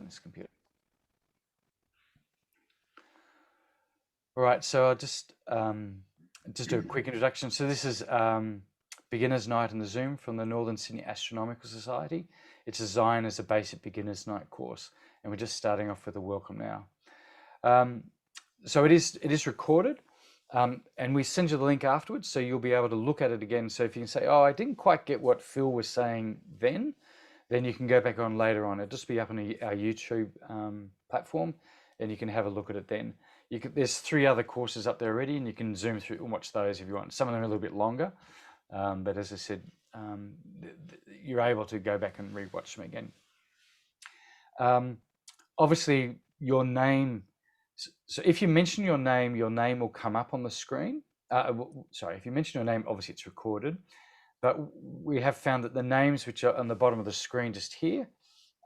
this computer. All right, so I'll just do a quick introduction. So this is Beginner's Night in the Zoom from the Northern Sydney Astronomical Society. It's designed as a basic beginner's night course, and we're just starting off with a welcome now. So it is recorded, and we send you the link afterwards, so you'll be able to look at it again. So if you can say, "Oh, I didn't quite get what Phil was saying," then you can go back on later on. It'll just be up on our YouTube platform, and you can have a look at it then. There's 3 other courses up there already, and you can zoom through and watch those if you want. Some of them are a little bit longer, but as I said, you're able to go back and rewatch them again. Obviously, your name. So if you mention your name will come up on the screen. Sorry, if you mention your name, obviously it's recorded. But we have found that the names which are on the bottom of the screen just here,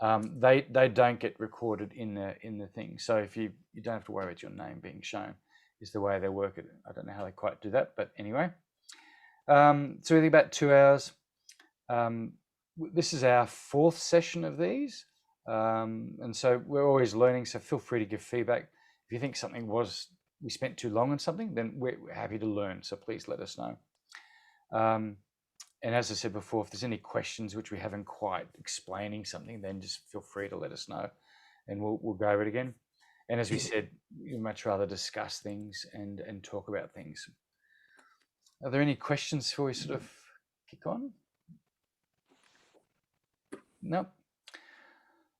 they don't get recorded in the thing. So if you don't have to worry about your name being shown, is the way they work it. I don't know how they quite do that, but anyway. So we think about 2 hours. This is our 4th session of these, and so we're always learning. So feel free to give feedback. If you think something we spent too long on something, then we're happy to learn. So please let us know. And as I said before, if there's any questions which we haven't quite explaining something, then just feel free to let us know, and we'll go over it again. And as we said, we'd much rather discuss things and talk about things. Are there any questions before we sort of kick on? No.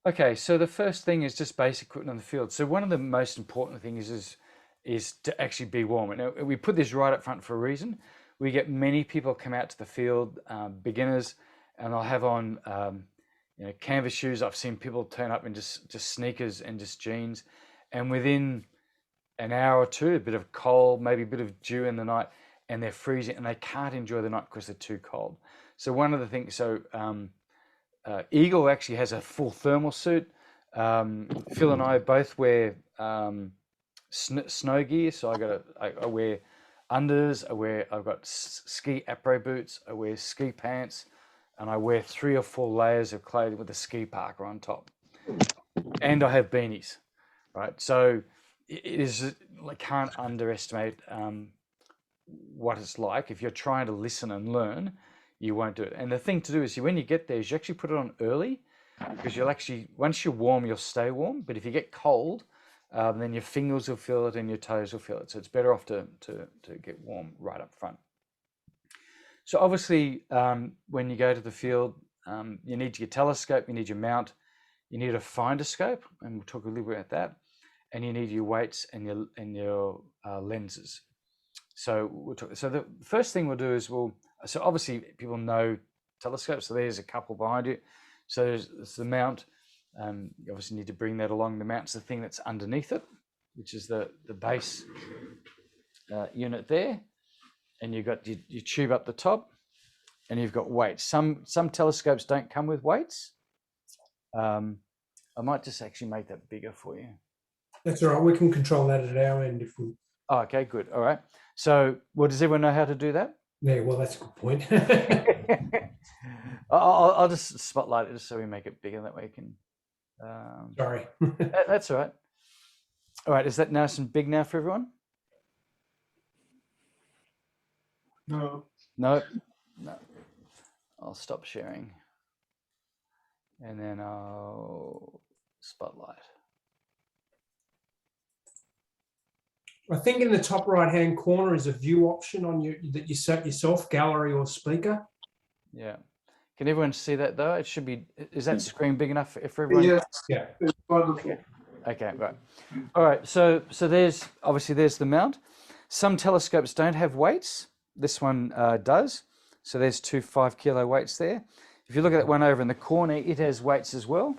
Okay, so the first thing is just basic equipment on the field. So one of the most important things is to actually be warm. And we put this right up front for a reason. We get many people come out to the field, beginners, and they'll have on canvas shoes. I've seen people turn up in just sneakers and just jeans, and within an hour or two, a bit of cold, maybe a bit of dew in the night, and they're freezing, and they can't enjoy the night because they're too cold. So one of the things, Eagle actually has a full thermal suit. Phil and I both wear snow gear, so I wear unders. I've got ski après boots. I wear ski pants, and I wear 3 or 4 layers of clothing with a ski parka on top, and I have beanies. Right, so it is. I can't underestimate what it's like. If you're trying to listen and learn, you won't do it. And the thing to do is, when you get there, is you actually put it on early, because you'll actually, once you're warm, you'll stay warm. But if you get cold, then your fingers will feel it and your toes will feel it. So it's better off to get warm right up front. So obviously, when you go to the field, you need your telescope, you need your mount, you need a finder scope, and we'll talk a little bit about that. And you need your weights and your lenses. So we'll talk. So the first thing we'll do is so obviously people know telescopes. So there's a couple behind you. So there's the mount. You obviously need to bring that along. The mount's the thing that's underneath it, which is the base unit there. And you've got your tube up the top, and you've got weights. Some telescopes don't come with weights. I might just actually make that bigger for you. That's all right. We can control that at our end if we. Oh, okay, good. All right. So, does everyone know how to do that? Yeah, well, that's a good point. I'll just spotlight it just so we make it bigger. That way you can. Sorry. That's all right. All right. Is that nice and big now for everyone? No. No. I'll stop sharing. And then I'll spotlight. I think in the top right-hand corner is a view option that you set yourself, gallery or speaker. Yeah. Can everyone see that though? It should be. Is that screen big enough for everyone? Yeah. Yeah. It's wonderful. Okay. Right. All right. So there's the mount. Some telescopes don't have weights. This one does. So there's 2 5-kilo weights there. If you look at that one over in the corner, it has weights as well.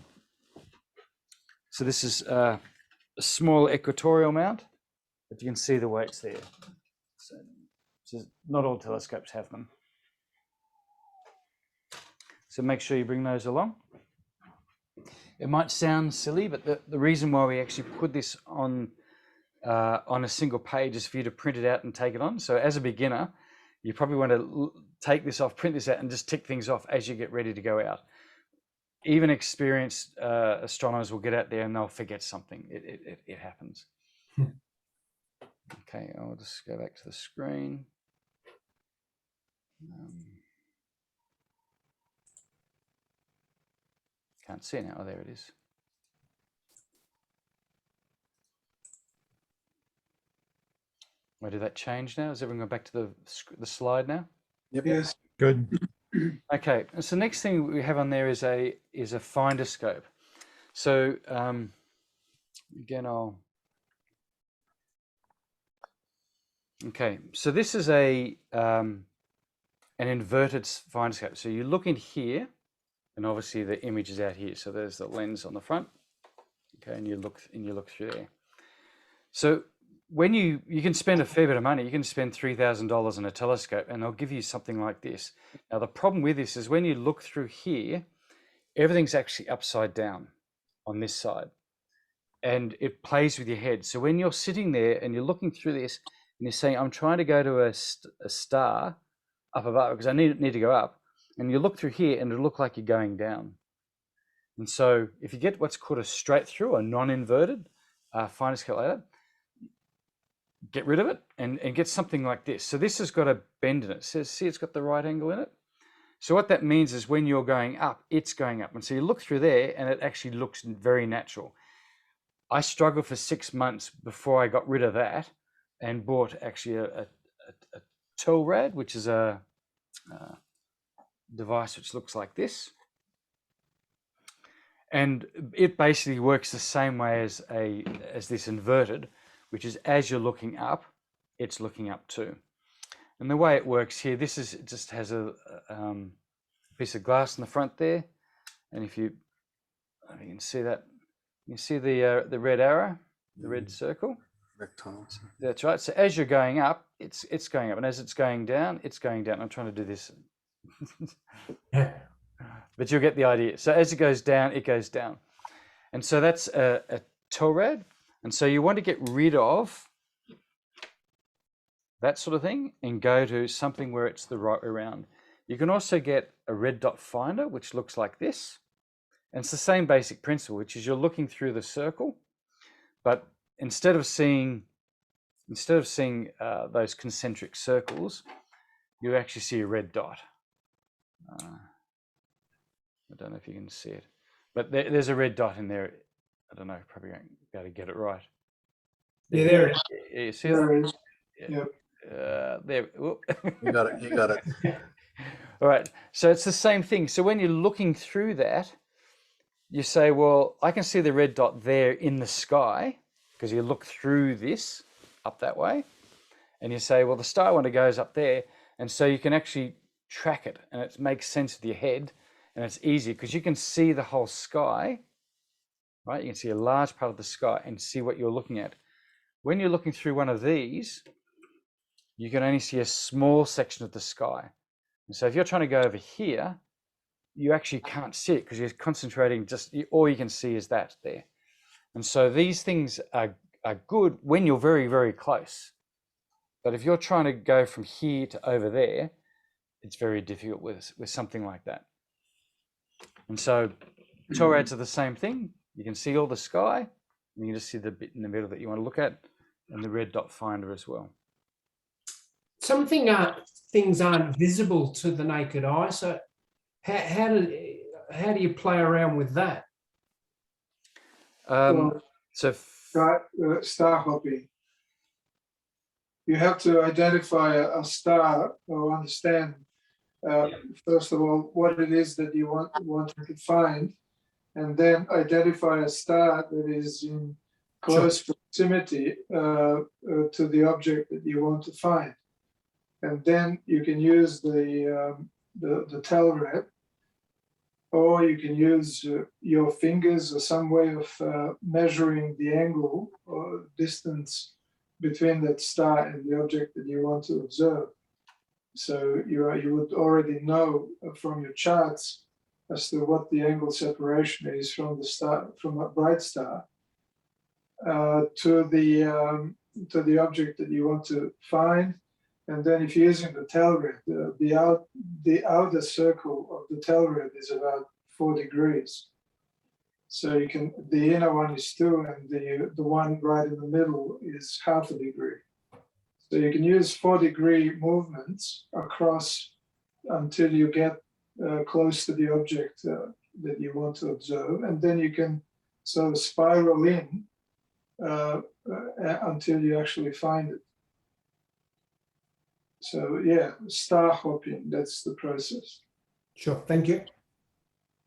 So this is a small equatorial mount, but you can see the weights there. So not all telescopes have them. So make sure you bring those along. It might sound silly, but the reason why we actually put this on a single page is for you to print it out and take it on. So as a beginner, you probably want to take this off, print this out, and just tick things off as you get ready to go out. even experienced astronomers will get out there and they'll forget something. It happens. Okay, I'll just go back to the screen. Can't see now. Oh, there it is. Where did that change now? Is everyone going back to the slide now? Yep. Yes. Good. Okay, so next thing we have on there is a finder scope. So again, okay, so this is an inverted finder scope. So you look in here, and obviously the image is out here. So there's the lens on the front. Okay, and you look through there. So when you can spend a fair bit of money, you can spend $3,000 on a telescope, and they'll give you something like this. Now the problem with this is when you look through here, everything's actually upside down on this side, and it plays with your head. So when you're sitting there and you're looking through this, and you're saying, "I'm trying to go to a star up above because I need to go up," and you look through here, and it'll look like you're going down. And so if you get what's called a straight through, a non-inverted finder scope like that, get rid of it and get something like this. So this has got a bend in it. See, it's got the right angle in it. So what that means is when you're going up, it's going up. And so you look through there and it actually looks very natural. I struggled for 6 months before I got rid of that and bought actually a TELRAD, which is a device which looks like this. And it basically works the same way as this inverted, which is as you're looking up, it's looking up too. And the way it works here, it just has a piece of glass in the front there. And if you can see that, you see the red arrow, the red circle? Rectangles. That's right. So as you're going up, it's going up. And as it's going down, it's going down. I'm trying to do this. But you'll get the idea. So as it goes down, it goes down. And so that's a TELRAD. And so you want to get rid of that sort of thing and go to something where it's the right way around. You can also get a red dot finder, which looks like this. And it's the same basic principle, which is you're looking through the circle, but instead of seeing those concentric circles, you actually see a red dot. I don't know if you can see it, but there's a red dot in there. I don't know, probably won't be able to get it right. Yeah, there it is. You see There it? it is. Yep. There. You got it. You got it. All right. So it's the same thing. So when you're looking through that, you say, well, I can see the red dot there in the sky because you look through this up that way. And you say, well, the star wonder goes up there. And so you can actually track it and it makes sense with your head. And it's easy because you can see the whole sky, right? You can see a large part of the sky and see what you're looking at. When you're looking through one of these, you can only see a small section of the sky. And so if you're trying to go over here, you actually can't see it because you're concentrating all you can see is that there. And so these things are good when you're very, very close. But if you're trying to go from here to over there, it's very difficult with something like that. And so TELRADs are the same thing. You can see all the sky, and you can just see the bit in the middle that you want to look at, and the red dot finder as well. Some things aren't visible to the naked eye. So how do you play around with that? So Star hopping. You have to identify a star or understand, first of all, what it is that you want to find, and then identify a star that is in close proximity to the object that you want to find. And then you can use the TELRAD, or you can use your fingers or some way of measuring the angle or distance between that star and the object that you want to observe. So you would already know from your charts as to what the angle separation is from the star, from a bright star, to the object that you want to find. And then if you're using the TELRAD, the outer circle of the TELRAD is about 4 degrees. So you can, the inner one is 2 and the one right in the middle is half a degree. So you can use 4-degree movements across until you get close to the object that you want to observe. And then you can sort of spiral in until you actually find it. So yeah, star hopping, that's the process. Sure, thank you.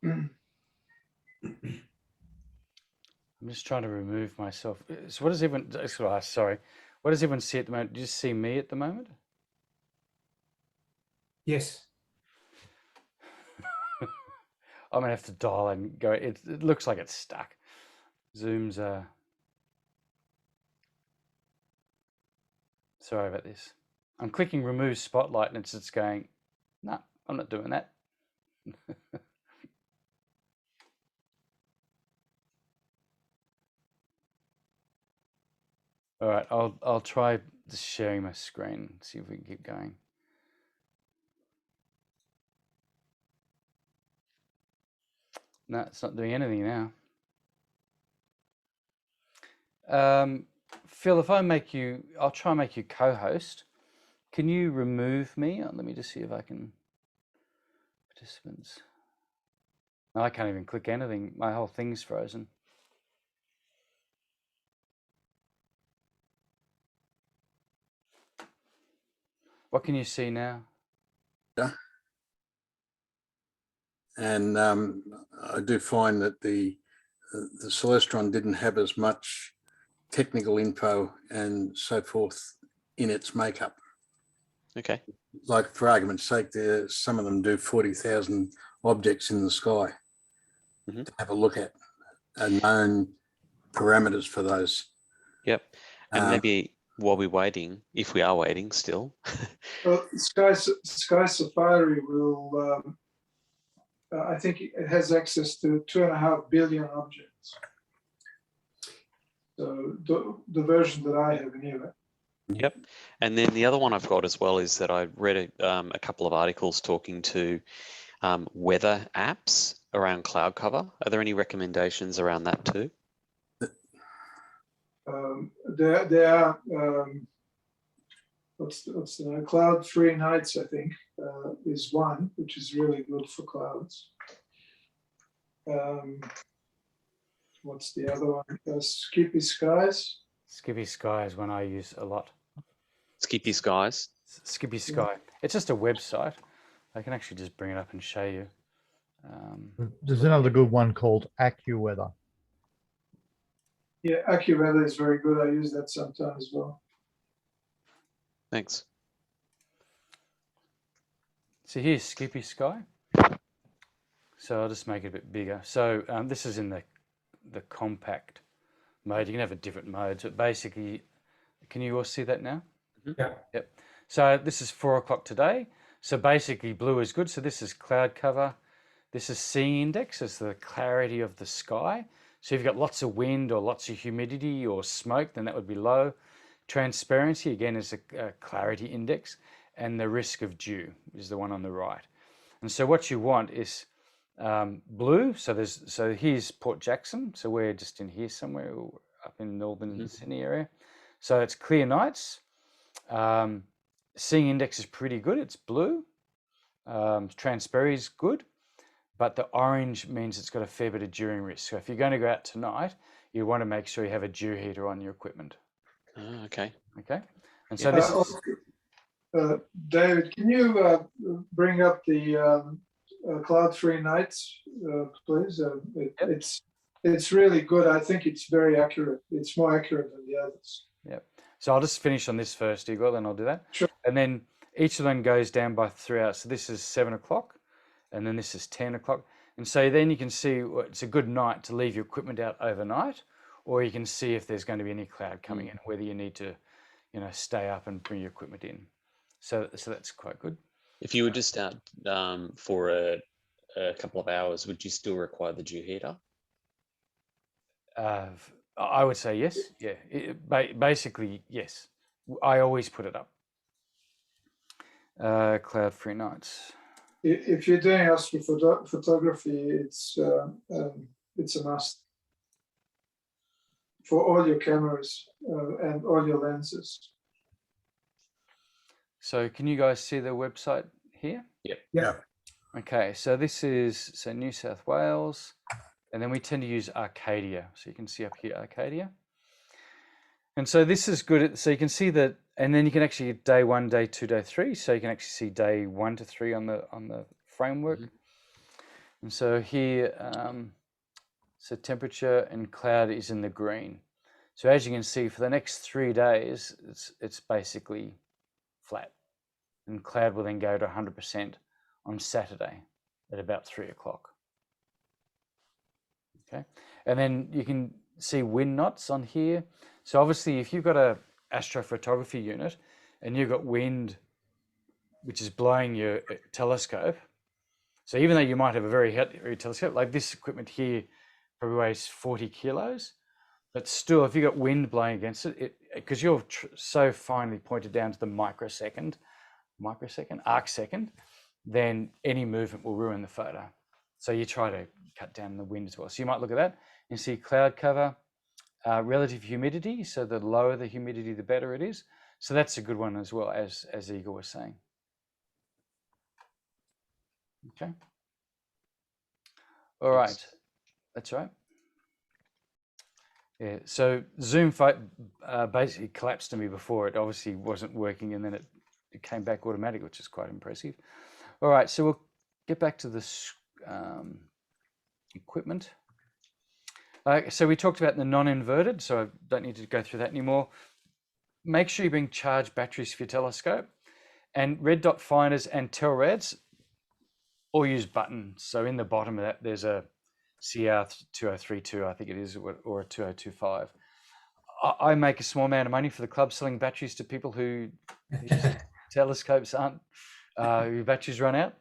I'm just trying to remove myself. So what does everyone, sorry, what does everyone see at the moment? Do you just see me at the moment? Yes. I'm gonna have to dial and go. It looks like it's stuck. Zoom's sorry about this. I'm clicking remove spotlight and it's just going, no, I'm not doing that. All right, I'll try just sharing my screen, see if we can keep going. No, it's not doing anything now. Phil, if I make you, I'll try and make you co-host. Can you remove me? Let me just see if I can. Participants. No, I can't even click anything. My whole thing's frozen. What can you see now? And I do find that the Celestron didn't have as much technical info and so forth in its makeup. Okay. Like for argument's sake, some of them do 40,000 objects in the sky to have a look at, and known parameters for those. Yep. And maybe while we're waiting, if we are waiting still. Well, Sky Safari will, I think it has access to 2.5 billion objects. So the version that I have anyway. Yep. And then the other one I've got as well is that I read a couple of articles talking to weather apps around cloud cover. Are there any recommendations around that too? There are what's the name? Cloud-free nights, I think, is one, which is really good for clouds. What's the other one? Skippy Skies. Skippy Sky is one I use a lot. Skippy Skies. Skippy Sky. It's just a website. I can actually just bring it up and show you. There's another good one called AccuWeather. Yeah, AccuWeather is very good. I use that sometimes as well. Thanks. So here's Skippy Sky. So I'll just make it a bit bigger. So this is in the compact mode. You can have a different modes, but basically, can you all see that now? Yeah. Yep. So this is 4 o'clock today. So basically blue is good. So this is cloud cover. This is C index, it's the clarity of the sky. So if you've got lots of wind or lots of humidity or smoke, then that would be low. Transparency, again, is a clarity index. And the risk of dew is the one on the right. And so what you want is blue. So here's Port Jackson. So we're just in here somewhere up in Northern Sydney area. So it's clear nights. C index is pretty good. It's blue. Transparency is good. But the orange means it's got a fair bit of dewing risk. So if you're going to go out tonight, you want to make sure you have a dew heater on your equipment. Oh, okay. Okay. And so this is... David, can you bring up the cloud-free nights, please? Yep. It's really good. I think it's very accurate. It's more accurate than the others. Yep. So I'll just finish on this first, Igor, then I'll do that. Sure. And then each of them goes down by 3 hours. So this is 7 o'clock, and then this is 10 o'clock. And so then you can see it's a good night to leave your equipment out overnight, or you can see if there's going to be any cloud coming in, whether you need to, stay up and bring your equipment in. So that's quite good. If you were just out for a couple of hours, would you still require the dew heater? I would say yes. Yeah. Basically, yes. I always put it up. Cloud-free nights. if you're doing astrophotography, it's a must for all your cameras and all your lenses. So can you guys see the website here? Yeah. Okay, so this is New South Wales, and then we tend to use Arcadia. So you can see up here Arcadia. And so this is good. So you can see that, and then you can actually get day 1, day 2, day 3. So you can actually see day 1 to 3 on the framework. And so here, so temperature and cloud is in the green. So as you can see, for the next 3 days, it's basically flat, and cloud will then go to 100% on Saturday at about 3 o'clock. Okay, and then you can see wind knots on here. So obviously, if you've got a astrophotography unit and you've got wind which is blowing your telescope, so even though you might have a very heavy telescope, like this equipment here probably weighs 40 kilos, but still, if you've got wind blowing against it, because you're so finely pointed down to the arc second, then any movement will ruin the photo. So you try to cut down the wind as well. So you might look at that and see cloud cover, relative humidity. So the lower the humidity, the better it is. So that's a good one as well, as Igor was saying. Okay. All right. That's right. Yeah. So Zoom basically collapsed to me before. It obviously wasn't working, and then it came back automatic, which is quite impressive. All right. So we'll get back to this equipment. So we talked about the non-inverted, so I don't need to go through that anymore. Make sure you bring charged batteries for your telescope, and red dot finders and telrads, or use buttons. So in the bottom of that, there's a CR2032, I think it is, or a 2025. I make a small amount of money for the club selling batteries to people whose telescopes aren't, whose batteries run out.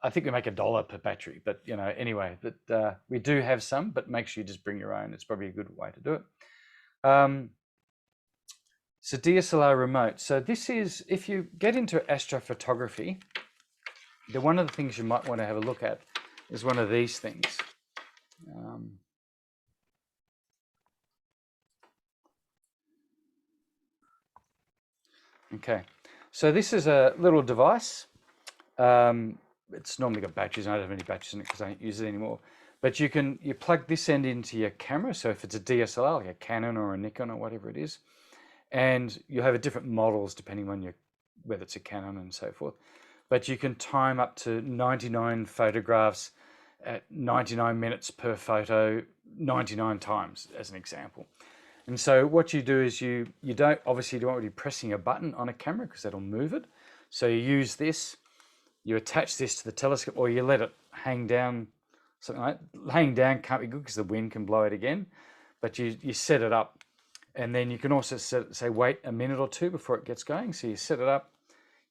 I think we make $1 per battery, but anyway, but we do have some, but make sure you just bring your own. It's probably a good way to do it. So DSLR remote. So this is, if you get into astrophotography, one of the things you might want to have a look at is one of these things. Okay, so this is a little device. It's normally got batteries. I don't have any batteries in it because I don't use it anymore. But you plug this end into your camera. So if it's a DSLR, like a Canon or a Nikon or whatever it is, and you have different models depending on whether it's a Canon and so forth. But you can time up to 99 photographs at 99 minutes per photo, 99 times as an example. And so what you do is you don't want to be pressing a button on a camera because that'll move it. So you use this, you attach this to the telescope, or you let it hang down. Something like hanging down can't be good because the wind can blow it again. But you set it up, and then you can also say wait a minute or two before it gets going. So you set it up,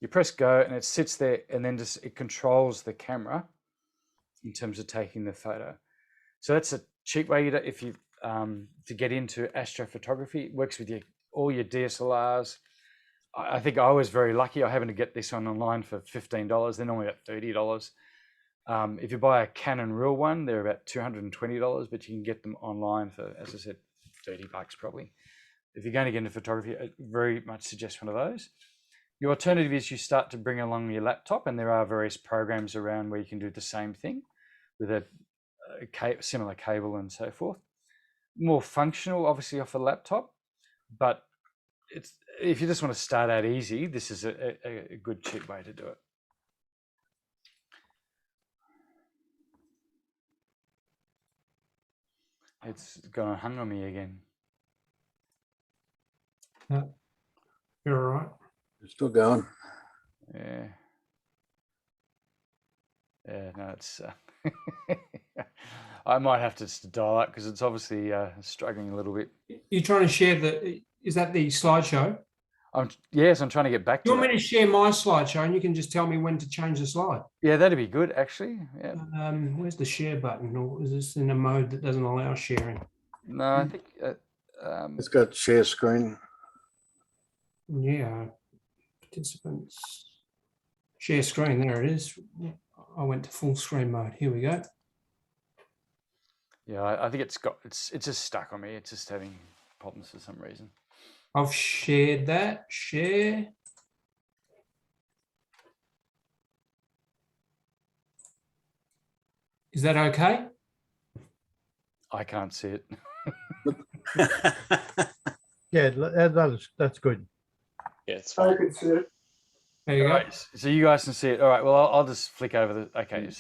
you press go, and it sits there, and then it controls the camera in terms of taking the photo. So that's a cheap way to get into astrophotography. It works with all your DSLRs. I think I was very lucky. I happened to get this online for $15. They're normally about $30. If you buy a Canon real one, they're about $220, but you can get them online for, as I said, $30 probably. If you're going to get into photography, I very much suggest one of those. Your alternative is you start to bring along your laptop, and there are various programs around where you can do the same thing with a similar cable and so forth. More functional, obviously, off a laptop, but if you just want to start out easy, this is a good cheap way to do it. It's gone hung on me again. You're all right. It's still going. Yeah. Yeah, no, it's. I might have to just dial up because it's obviously struggling a little bit. You're trying to share is that the slideshow? Yes, I'm trying to get back to You want me to share my slideshow and you can just tell me when to change the slide? Yeah, that'd be good, actually. Yeah. Where's the share button? Or is this in a mode that doesn't allow sharing? No, I think. It's got share screen. Yeah. Participants. Share screen, there it is. I went to full screen mode. Here we go. Yeah, I think it's just stuck on me. It's just having problems for some reason. I've shared that. Share. Is that okay? I can't see it. Yeah, that's good. Yeah, it's I fine. can see it. There you All go. right, so you guys can see it. All right, well, I'll just flick over the. Okay,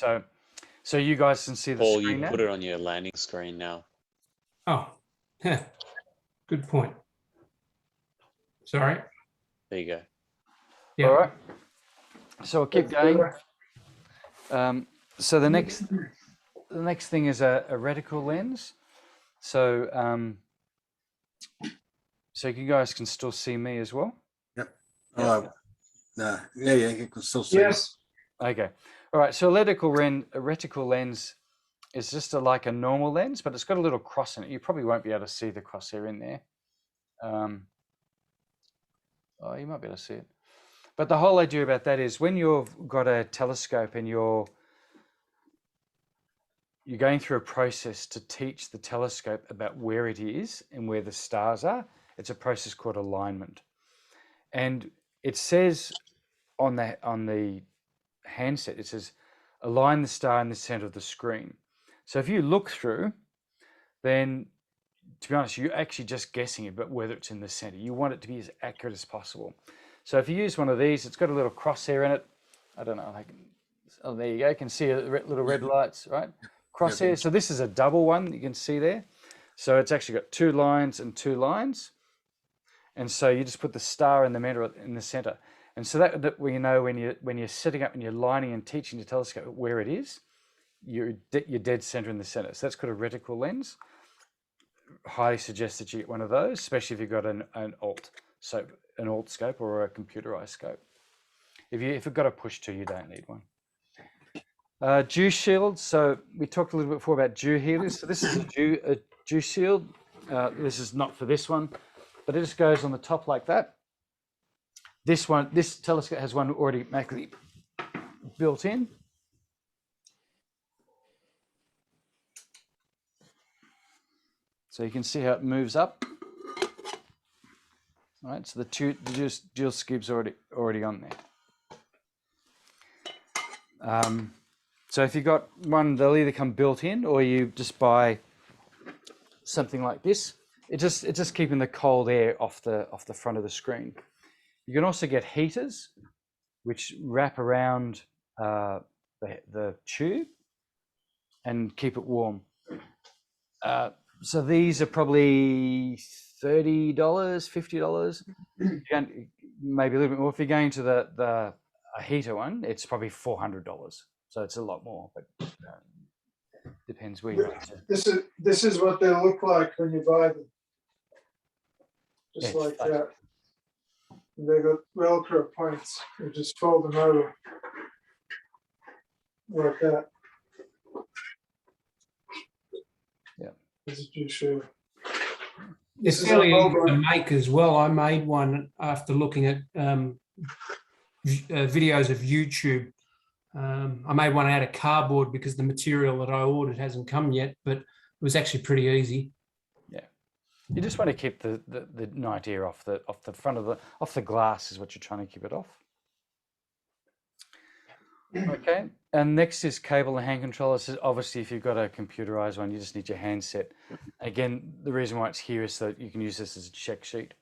so you guys can see the Paul, screen you now. put it on your landing screen now. Oh, good point. Sorry. There you go. Yeah. All right. So we'll keep That's going. better. So the next thing is a reticle lens. So so you guys can still see me as well. Yep. Yeah. No. Yeah, you can still see. Yes. Okay. All right. So a reticle lens is just like a normal lens, but it's got a little cross in it. You probably won't be able to see the crosshair in there. Oh, you might be able to see it. But the whole idea about that is when you've got a telescope and you're going through a process to teach the telescope about where it is and where the stars are, it's a process called alignment. And it says on the handset, it says align the star in the center of the screen. So if you look through, then to be honest, you're actually just guessing about whether it's in the center. You want it to be as accurate as possible. So if you use one of these, it's got a little crosshair in it. I don't know. Oh, there you go. You can see little red lights, right? Crosshair. So this is a double one that you can see there. So it's actually got 2 lines and 2 lines. And so you just put the star in the center. And so that you know when you're setting up and you're lining and teaching the telescope where it is, you're dead center in the center. So that's called a reticle lens. Highly suggest that you get one of those, especially if you've got an alt scope or a computerized scope. If you've got a push to, you don't need one. Dew shield. So we talked a little bit before about dew healers. So this is a dew shield. This is not for this one, but it just goes on the top like that. This telescope has one already automatically built in. So you can see how it moves up. All right, so the dual scoop's already on there. So if you've got one, they'll either come built in, or you just buy something like this. It's just keeping the cold air off the front of the screen. You can also get heaters, which wrap around the tube and keep it warm. So these are probably $30, $50. Maybe a little bit more. If you're going to a heater one, it's probably $400. So it's a lot more, but depends where you're at. This is what they look like when you buy them. Just like that. And they got Velcro points. You just fold them over like that. Yeah. This is too sure. It's fairly easy to make as well. I made one after looking at videos of YouTube. I made one out of cardboard because the material that I ordered hasn't come yet, but it was actually pretty easy. Yeah, you just want to keep the night air off the front of the glass is what you're trying to keep it off. Okay, and next is cable and hand controllers. Obviously, if you've got a computerized one, you just need your handset. Again, the reason why it's here is so that you can use this as a check sheet.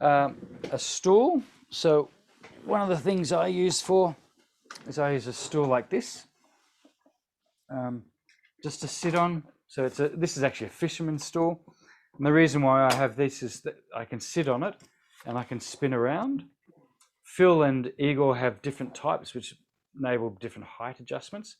A stool. So one of the things I use a stool like this, just to sit on. So this is actually a fisherman's stool. And the reason why I have this is that I can sit on it and I can spin around. Phil and Igor have different types, which enable different height adjustments.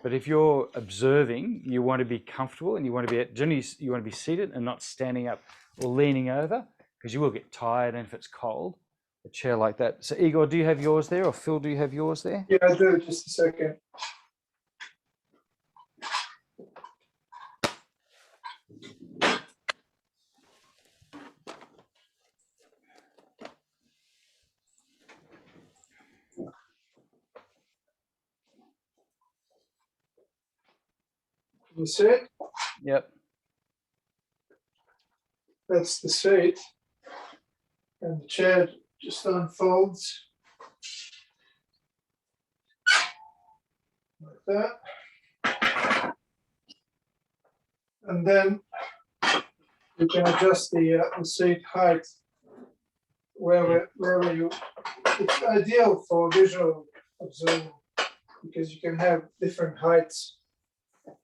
But if you're observing, you want to be comfortable and you want to be seated and not standing up or leaning over, because you will get tired, and if it's cold, a chair like that. So Igor, do you have yours there, or Phil, do you have yours there? Yeah, I do. Just a second. You see it? Yep. That's the seat. And the chair just unfolds like that. And then you can adjust the seat height wherever you. It's ideal for visual observing because you can have different heights.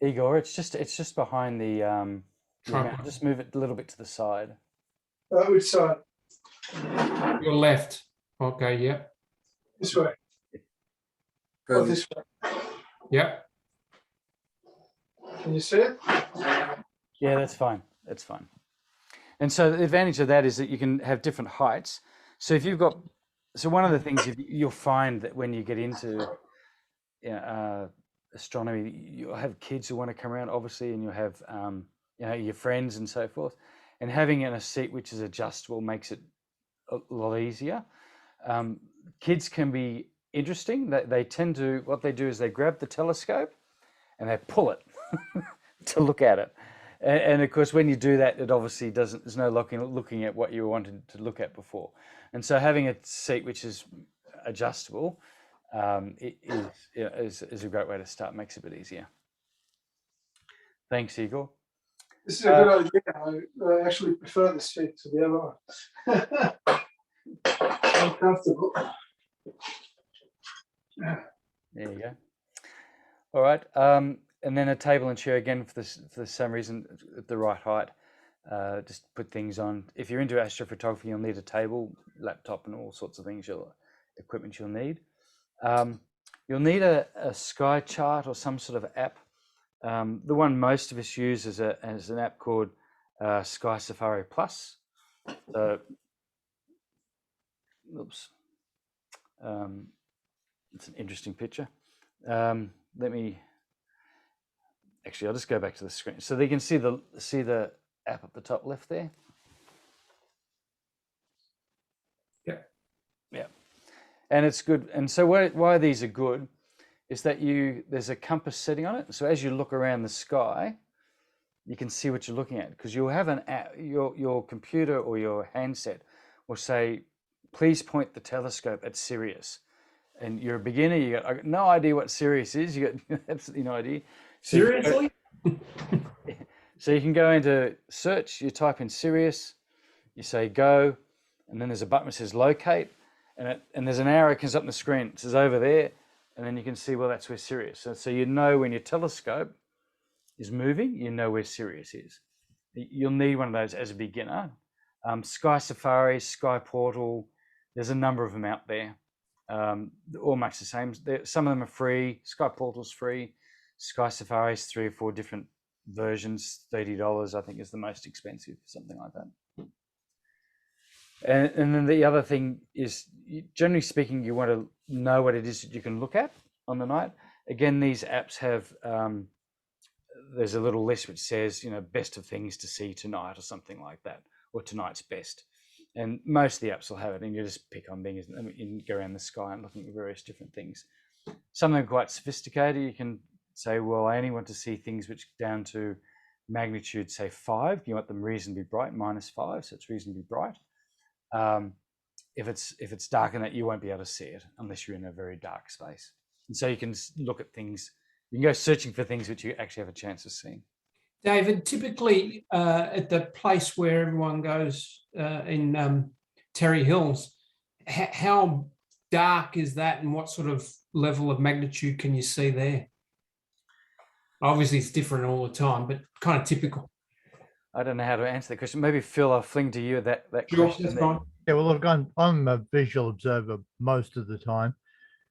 Igor, it's just behind the Tripod. just move it a little bit to the side. Which side? Your left. Okay, yeah. This way. Or Um, this way. Yeah. Can you see it? Yeah, that's fine. That's fine. And so the advantage of that is that you can have different heights. So if you've got, so one of the things you'll find that when you get into astronomy, you'll have kids who want to come around, obviously, and you'll have your friends and so forth. And having a seat which is adjustable makes it a lot easier. Kids can be interesting. They tend to, what they do is they grab the telescope and they pull it to look at it. And of course, when you do that, it obviously doesn't, there's no looking at what you wanted to look at before. And so having a seat which is adjustable is a great way to start, makes it a bit easier. Thanks, Igor. This is a good idea. I actually prefer the seat to the other one. Uncomfortable. There you go. All right. And then a table and chair again for the same reason, at the right height. Just put things on. If you're into astrophotography, you'll need a table, laptop, and all sorts of things, equipment you'll need. You'll need a sky chart or some sort of app. The one most of us use is an app called Sky Safari Plus. So, oops. It's an interesting picture. Actually, I'll just go back to the screen so they can see the app at the top left there. Yeah. Yeah, and it's good. And so why these are good is that there's a compass setting on it. So as you look around the sky, you can see what you're looking at, because you'll have an app. Your computer or your handset will say, "Please point the telescope at Sirius." And you're a beginner. You got no idea what Sirius is. You got absolutely no idea. Seriously? So you can go into search, you type in Sirius, you say go, and then there's a button that says locate, and there's an arrow comes up on the screen. It says over there, and then you can see, well, that's where Sirius. So you know when your telescope is moving, you know where Sirius is. You'll need one of those as a beginner. Sky Safari, Sky Portal, there's a number of them out there. All much the same. Some of them are free. Sky Portal's free. Sky Safari's 3 or 4 different versions. $30, I think, is the most expensive, something like that. And then the other thing is, generally speaking, you want to know what it is that you can look at on the night. Again, these apps have, there's a little list which says, best of things to see tonight or something like that, or tonight's best. And most of the apps will have it, and you just pick on things and go around the sky and looking at various different things. Some of them are quite sophisticated. You can say, well, I only want to see things which down to magnitude, say 5. You want them reasonably bright, -5, so it's reasonably bright. If it's darker than that, you won't be able to see it unless you're in a very dark space. And so you can look at things. You can go searching for things which you actually have a chance of seeing. David, typically at the place where everyone goes in Terry Hills, how dark is that, and what sort of level of magnitude can you see there? Obviously, it's different all the time, but kind of typical. I don't know how to answer that question. Maybe Phil, I'll fling to you that Sure, question. that's fine. Yeah, well, look, I'm a visual observer most of the time.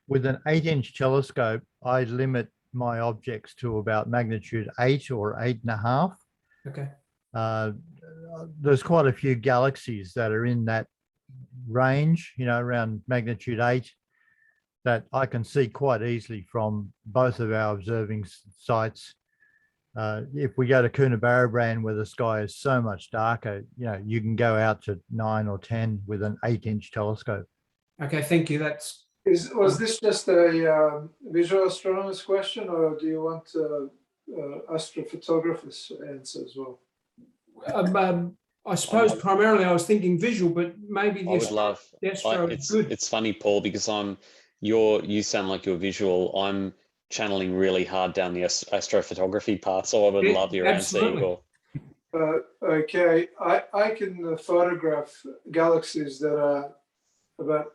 With an 8-inch telescope, I limit my objects to about magnitude 8 or 8.5. Okay. There's quite a few galaxies that are in that range, around magnitude 8, that I can see quite easily from both of our observing sites. If we go to Coonabarabran, where the sky is so much darker, you can go out to 9 or 10 with an 8-inch telescope. Okay, thank you. Was this just a visual astronomer's question, or do you want astrophotographers answer as well. I suppose primarily I was thinking visual, but maybe I would love. the astro is good. It's funny, Paul, because you sound like you're visual. I'm channeling really hard down the astrophotography path, so I would love your answer, Absolutely. Igor. Okay, I can photograph galaxies that are about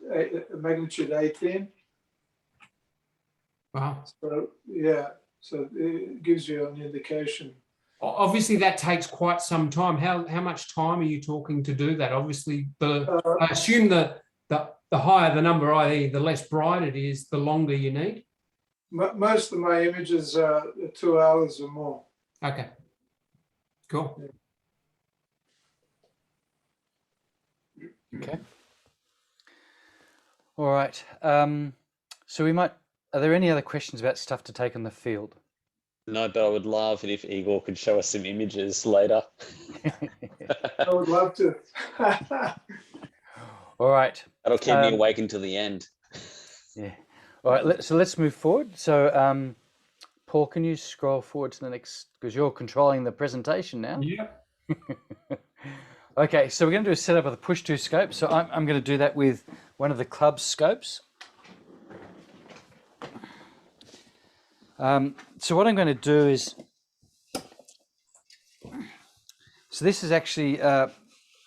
magnitude 18. Wow. So yeah, so it gives you an indication. Obviously, that takes quite some time. How much time are you talking to do that? Obviously, I assume the higher the number, i.e., the less bright it is, the longer you need. Most of my images are 2 hours or more. Okay. Cool. Okay. All right. So are there any other questions about stuff to take on the field? No, but I would love it if Igor could show us some images later. I would love to. All right. That'll keep me awake until the end. Yeah. All right. So let's move forward. So, Paul, can you scroll forward to the next, because you're controlling the presentation now? Yeah. Okay. So we're going to do a setup of the push-to scope. So I'm going to do that with one of the club scopes. So what I'm going to do is, so this is actually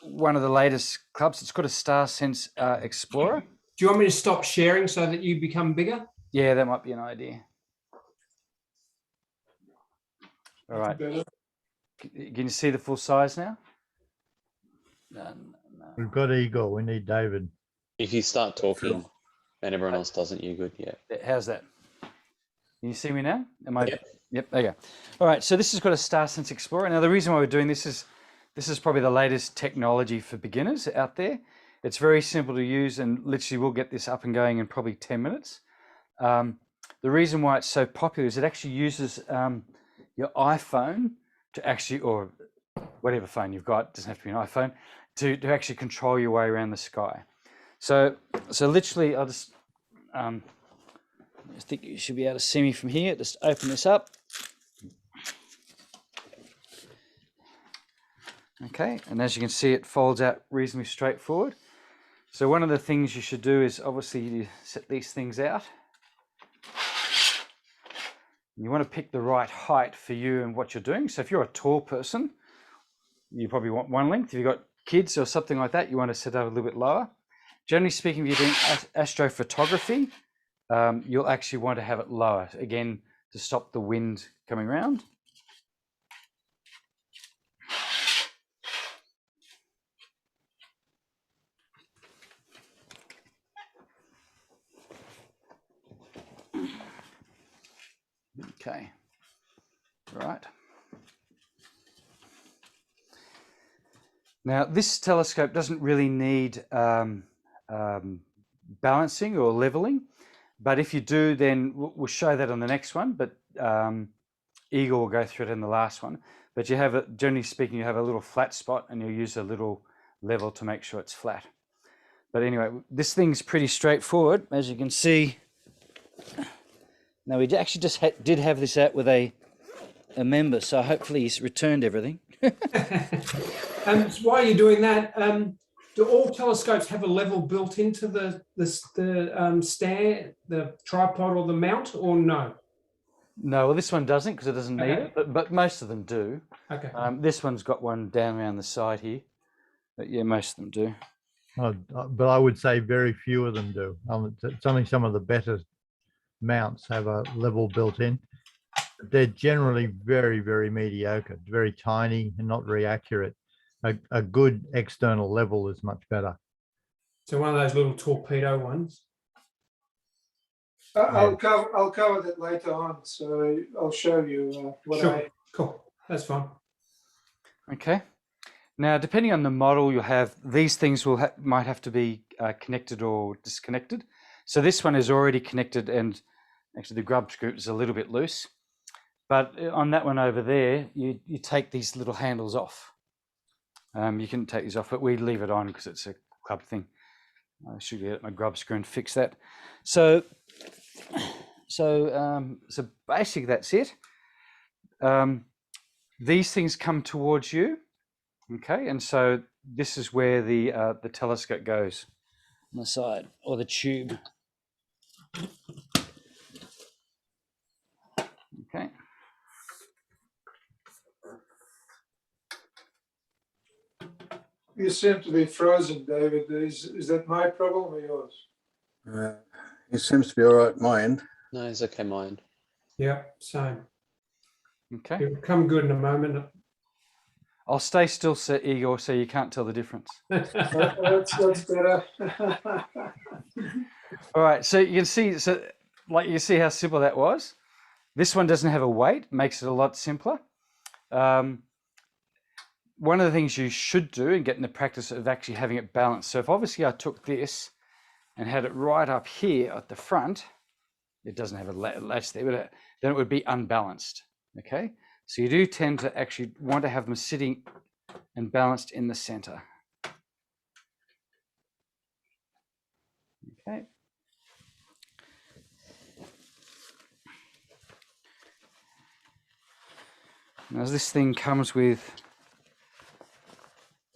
one of the latest clubs. It's called a StarSense Explorer. Do you want me to stop sharing so that you become bigger? Yeah, that might be an idea. All right. Can you see the full size now? No. We've got Igor. We need David. If you start talking and everyone else doesn't, you're good. Yeah. How's that? Can you see me now? Am I? Yep. Yep. There you go. All right. So this is called a StarSense Explorer. Now the reason why we're doing this is probably the latest technology for beginners out there. It's very simple to use, and literally we'll get this up and going in probably 10 minutes. The reason why it's so popular is it actually uses your iPhone to actually, or whatever phone you've got, it doesn't have to be an iPhone, to actually control your way around the sky. So literally, I'll just, I think you should be able to see me from here. Just open this up. Okay, and as you can see, it folds out reasonably straightforward. So one of the things you should do is obviously you set these things out. You want to pick the right height for you and what you're doing. So if you're a tall person, you probably want one length. If you've got kids or something like that, you want to set it up a little bit lower. Generally speaking, if you're doing astrophotography, you'll actually want to have it lower, again, to stop the wind coming around. Okay, right. Now, this telescope doesn't really need balancing or leveling, but if you do, then we'll show that on the next one, but Igor will go through it in the last one. But you have, generally speaking, you have a little flat spot and you'll use a little level to make sure it's flat. But anyway, this thing's pretty straightforward, as you can see. Now, we actually just did have this out with a member, so hopefully he's returned everything. And while you're doing that, do all telescopes have a level built into the stand, the tripod or the mount, or no? No, well, this one doesn't because it doesn't need it, but most of them do. Okay. This one's got one down around the side here, but yeah, most of them do. But I would say very few of them do. It's only some of the better mounts have a level built in. They're generally very, very mediocre, very tiny and not very accurate. A good external level is much better. So one of those little torpedo ones. I'll cover that later on, so I'll show you what Sure. I. Cool. That's fine. Okay. Now, depending on the model, you'll have these things might have to be connected or disconnected. So this one is already connected, and actually the grub screw is a little bit loose. But on that one over there, you take these little handles off. You can take these off, but we leave it on because it's a club thing. I should get my grub screw and fix that. So basically that's it. these things come towards you, okay, and so this is where the telescope goes on the side, or the tube. Okay. You seem to be frozen, David. Is that my problem or yours? It seems to be all right at my end. No, it's okay, mine. Yeah, same. Okay. It will come good in a moment. I'll stay still, Sir Igor, so you can't tell the difference. That's better. All right, so you can see, you see how simple that was. This one doesn't have a weight, makes it a lot simpler. One of the things you should do and get in the practice of actually having it balanced. So if obviously I took this and had it right up here at the front, it doesn't have a latch there, but then it would be unbalanced. Okay, so you do tend to actually want to have them sitting and balanced in the center. Okay. Now this thing comes with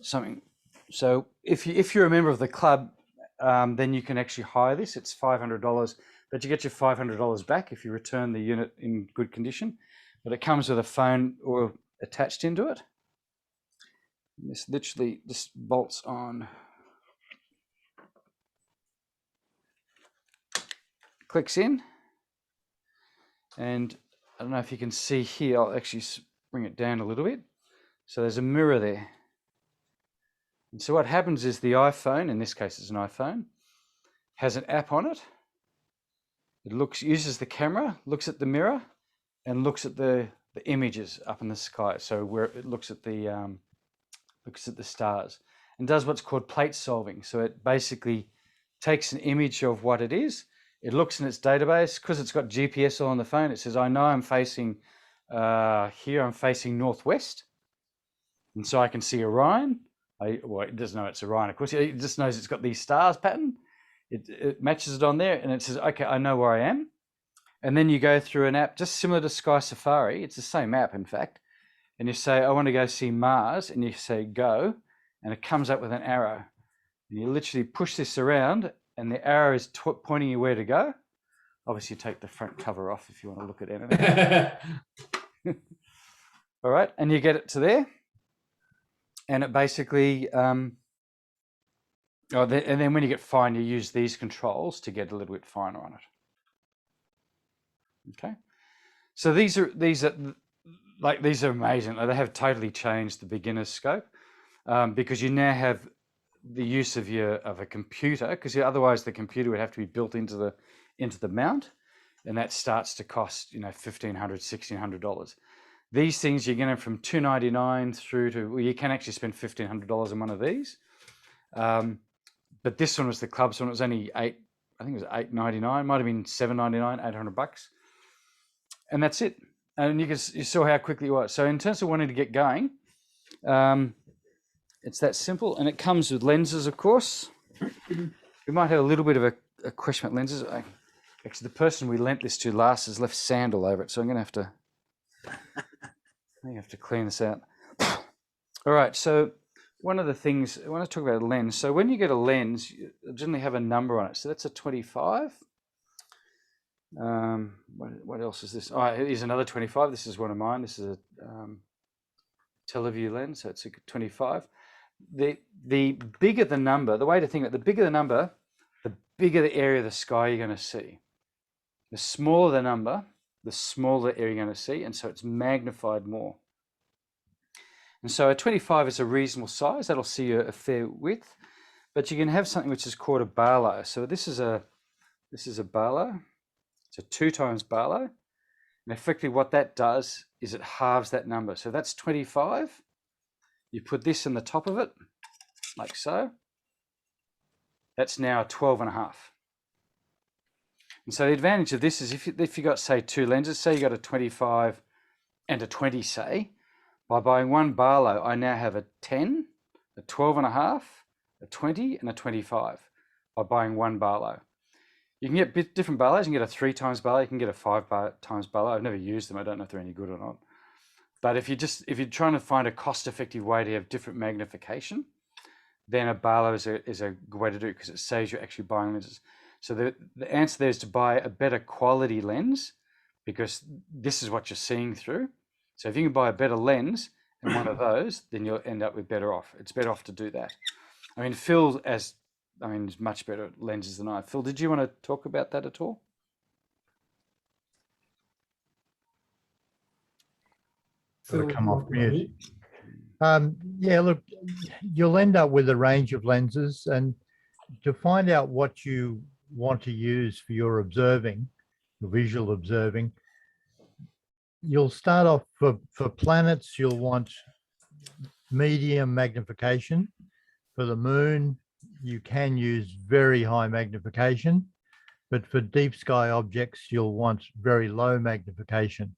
something. So if you're a member of the club, then you can actually hire this. It's $500, but you get your $500 back if you return the unit in good condition. But it comes with a phone or attached into it. And this literally just bolts on, clicks in, and I don't know if you can see here. I'll actually bring it down a little bit. So there's a mirror there. And so what happens is the iPhone, in this case it's an iPhone, has an app on it. It uses the camera, looks at the mirror, and looks at the images up in the sky. So where it looks at the stars, and does what's called plate solving. So it basically takes an image of what it is. It looks in its database, because it's got GPS all on the phone. It says, I know I'm facing here, I'm facing northwest. And so I can see Orion. Well, it doesn't know it's Orion, of course. It just knows it's got these stars pattern. It matches it on there, and it says, okay, I know where I am. And then you go through an app just similar to Sky Safari. It's the same app, in fact. And you say, I want to go see Mars, and you say go, and it comes up with an arrow. And you literally push this around, and the arrow is pointing you where to go. Obviously, you take the front cover off if you want to look at anything. All right, and you get it to there. And it basically, and then when you get fine, you use these controls to get a little bit finer on it. Okay, so these are amazing. They have totally changed the beginner's scope because you now have the use of a computer, because otherwise the computer would have to be built into the mount, and that starts to cost $1,500, $1,600. These things you're getting from $299 through to, well, you can actually spend $1,500 on one of these. But this one was the club's one. It was only I think it was $899, might have been $799, $800, and that's it. And you saw how quickly it was. So in terms of wanting to get going, it's that simple, and it comes with lenses, of course. We might have a little bit of a question about lenses. Actually, the person we lent this to last has left sand all over it, so I'm going to have to. I have to clean this out. All right, so one of the things, I want to talk about a lens. So when you get a lens, you generally have a number on it. So that's a 25. What else is this? Oh, here's another 25. This is one of mine. This is a Teleview lens, so it's a 25. The bigger the number, the way to think of it, the bigger the number, the bigger the area of the sky you're going to see. The smaller the number, the smaller area you're going to see, and so it's magnified more. And so a 25 is a reasonable size. That'll see you a fair width, but you can have something which is called a Barlow. So this is a Barlow. It's a 2 times Barlow, and effectively what that does is it halves that number. So that's 25. You put this in the top of it, like so. That's now a 12.5. And so the advantage of this is if you got, say, 2 lenses, say you got a 25 and a 20, say, by buying one Barlow, I now have a 10, a 12.5, a 20, and a 25 by buying one Barlow. You can get different Barlows. You can get a 3 times Barlow. You can get a 5 times Barlow. I've never used them. I don't know if they're any good or not. But if you're trying to find a cost-effective way to have different magnification, then a Barlow is a good way to do it because it saves you actually buying lenses. So the answer there is to buy a better quality lens because this is what you're seeing through. So if you can buy a better lens and one of those, then you'll end up with better off. It's better off to do that. I mean, Phil is much better at lenses than I. Phil, did you want to talk about that at all? Sort of come off mute. Yeah, look, you'll end up with a range of lenses, and to find out what you want to use for your observing, your visual observing, you'll start off for planets, you'll want medium magnification. For the moon, you can use very high magnification, but for deep sky objects, you'll want very low magnification.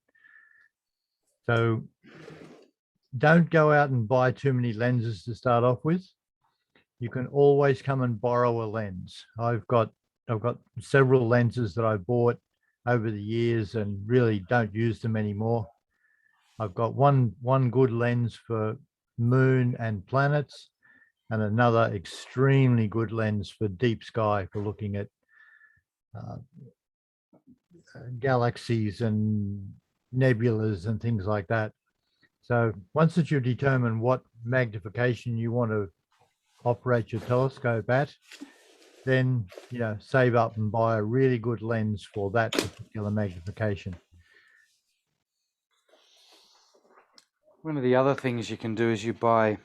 So don't go out and buy too many lenses to start off with. You can always come and borrow a lens. I've got several lenses that I bought over the years and really don't use them anymore. I've got one good lens for moon and planets and another extremely good lens for deep sky for looking at galaxies and nebulas and things like that. So once that you've determined what magnification you want to operate your telescope at, then save up and buy a really good lens for that particular magnification. One of the other things you can do is you buy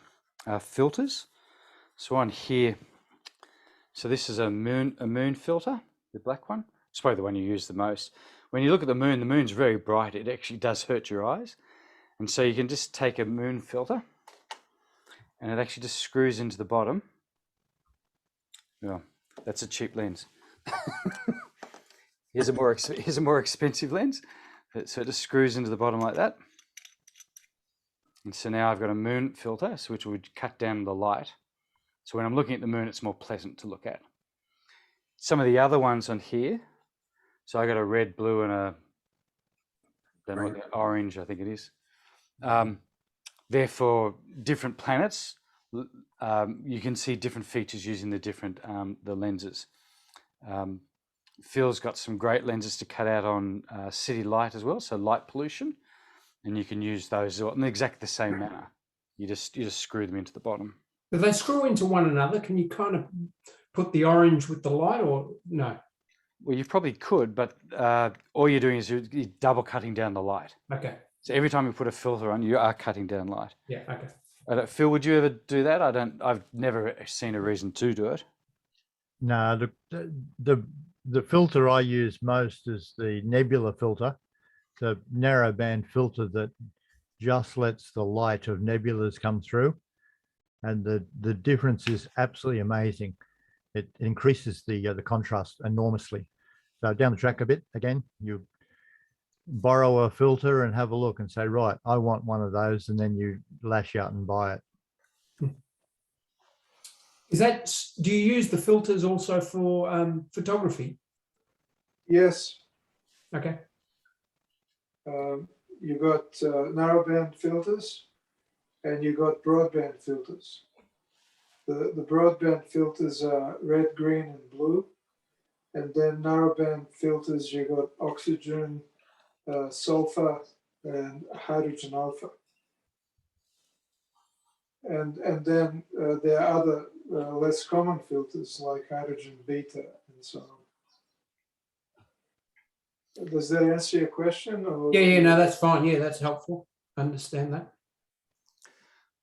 filters. So on here, so this is a moon filter, the black one. It's probably the one you use the most. When you look at the moon's very bright. It actually does hurt your eyes. And so you can just take a moon filter and it actually just screws into the bottom. Yeah, that's a cheap lens. Here's a more expensive lens. So it just screws into the bottom like that. And so now I've got a moon filter, which would cut down the light. So when I'm looking at the moon, it's more pleasant to look at. Some of the other ones on here, so I got a red, blue, and a don't know what the orange, I think it is. They're for different planets. You can see different features using the different the lenses. Phil's got some great lenses to cut out on city light as well, so light pollution, and you can use those in exactly the same manner. You just screw them into the bottom. Do they screw into one another? Can you kind of put the orange with the light, or no? Well, you probably could, but all you're doing is you're double cutting down the light. Okay. So every time you put a filter on, you are cutting down light. Yeah. Okay. Phil, would you ever do that? I've never seen a reason to do it. No, the filter I use most is the nebula filter, the narrowband filter that just lets the light of nebulas come through. And the difference is absolutely amazing. It increases the contrast enormously. So down the track a bit, again, you borrow a filter and have a look and say, right, I want one of those, and then you lash out and buy it. Do you use the filters also for photography? Yes. Okay. You got narrowband filters and you got broadband filters. The broadband filters are red, green, and blue. And then narrowband filters, you got oxygen, sulfur, and hydrogen alpha. And then there are other less common filters like hydrogen beta and so on. Does that answer your question? Or? Yeah, no, that's fine. Yeah, that's helpful. I understand that.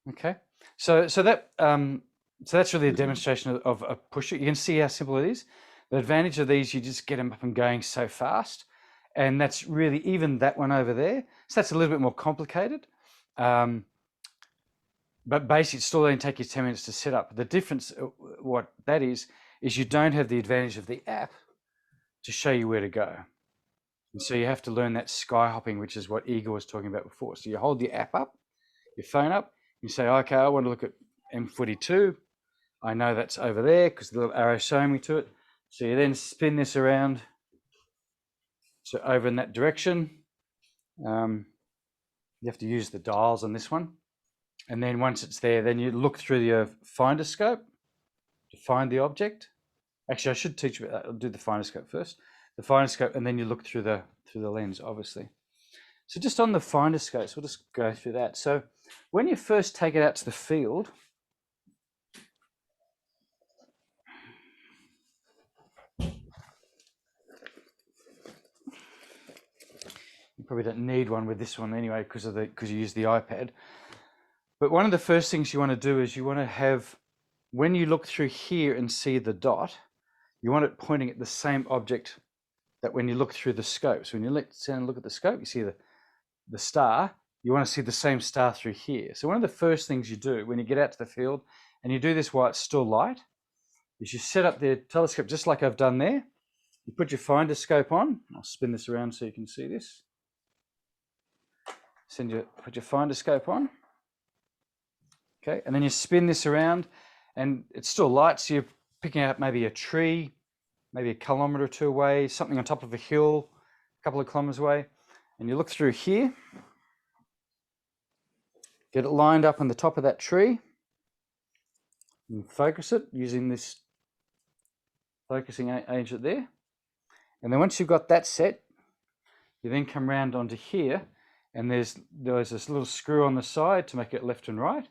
Okay, so that's really a demonstration of a pusher. You can see how simple it is. The advantage of these, you just get them up and going so fast, and that's really even that one over there. So that's a little bit more complicated, but basically, it still only take you 10 minutes to set up. The difference, what that is you don't have the advantage of the app to show you where to go. And so you have to learn that sky hopping, which is what Igor was talking about before. So you hold the app up, your phone up, you say, okay, I want to look at M42. I know that's over there because the little arrow showing me to it. So you then spin this around to over in that direction. You have to use the dials on this one. And then once it's there, then you look through your finder scope to find the object. Actually, I should teach you about that. I'll do the finder scope first. The finder scope, and then you look through the lens, obviously. So just on the finder scopes, we'll just go through that. So when you first take it out to the field, you probably don't need one with this one anyway because you use the iPad. But one of the first things you want to do is you want to have, when you look through here and see the dot, you want it pointing at the same object that when you look through the scope. So when you look at the scope, you see the star, you want to see the same star through here. So one of the first things you do when you get out to the field, and you do this while it's still light, is you set up the telescope just like I've done there. You put your finder scope on. I'll spin this around so you can see this. Put your finder scope on. Okay, and then you spin this around and it's still light, so you're picking out maybe a tree, maybe a kilometre or two away, something on top of a hill, a couple of kilometres away, and you look through here, get it lined up on the top of that tree, and focus it using this focusing agent there. And then once you've got that set, you then come round onto here, and there's this little screw on the side to make it left and right, and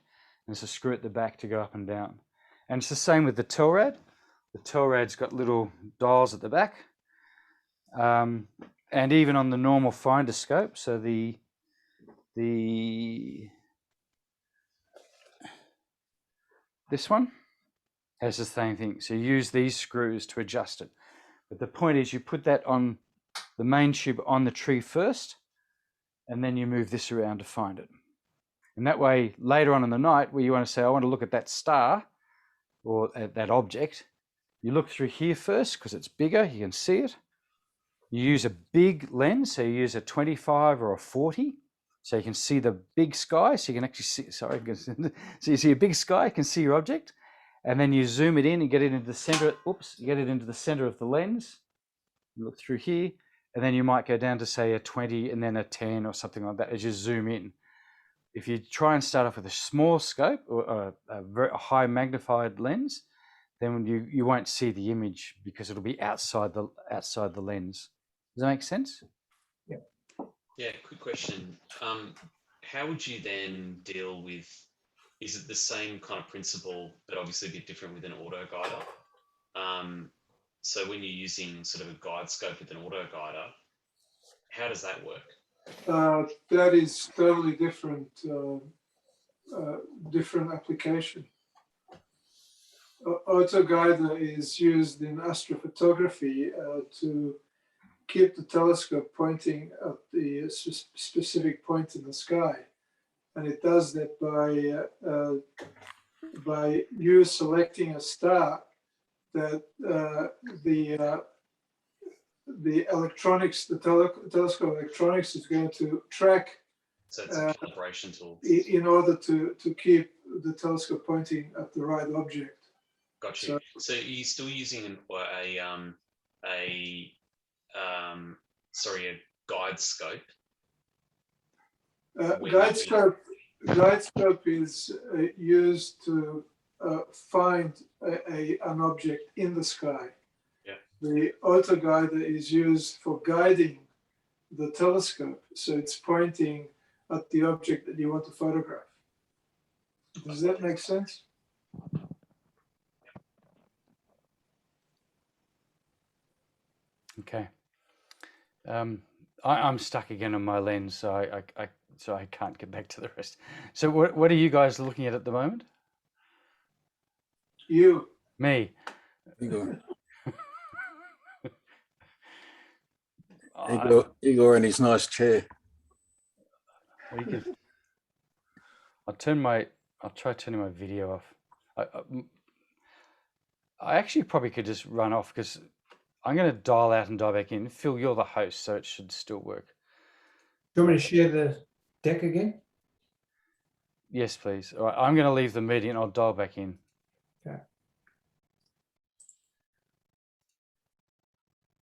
there's a screw at the back to go up and down. And it's the same with the Telrad. The Telrad's got little dials at the back. And even on the normal finder scope, so this one has the same thing. So you use these screws to adjust it. But the point is you put that on the main tube on the tree first, and then you move this around to find it. And that way, later on in the night, where you want to say, I want to look at that star or at that object, you look through here first because it's bigger, you can see it. You use a big lens, so you use a 25 or a 40, so you can see the big sky, so you can actually see, so you see a big sky, you can see your object, and then you zoom it in and get it into the center, you get it into the center of the lens, you look through here, and then you might go down to say a 20 and then a 10 or something like that as you zoom in. If you try and start off with a small scope or a very high magnified lens, then you won't see the image because it'll be outside the lens. Does that make sense? Yeah. Yeah, quick question. How would you then deal with, is it the same kind of principle, but obviously a bit different with an auto guider? So when you're using sort of a guide scope with an auto guider, how does that work? That is totally different, different application. Auto guider is used in astrophotography to keep the telescope pointing at the specific point in the sky, and it does that by you selecting a star that the electronics, the telescope electronics is going to track. So it's a calibration tool. In order to keep the telescope pointing at the right object. Got you. So you're still using a guide scope? Guide scope is used to find an object in the sky. Yeah. The auto guider is used for guiding the telescope, so it's pointing at the object that you want to photograph. Does that make sense? Okay. I'm stuck again on my lens, so I can't get back to the rest. So what are you guys looking at the moment? You. Me. Igor in his nice chair. I'll try turning my video off. I actually probably could just run off because I'm going to dial out and dial back in. Phil, you're the host, so it should still work. Do you want me to share the deck again? Yes, please. All right, I'm going to leave the meeting and I'll dial back in. Okay.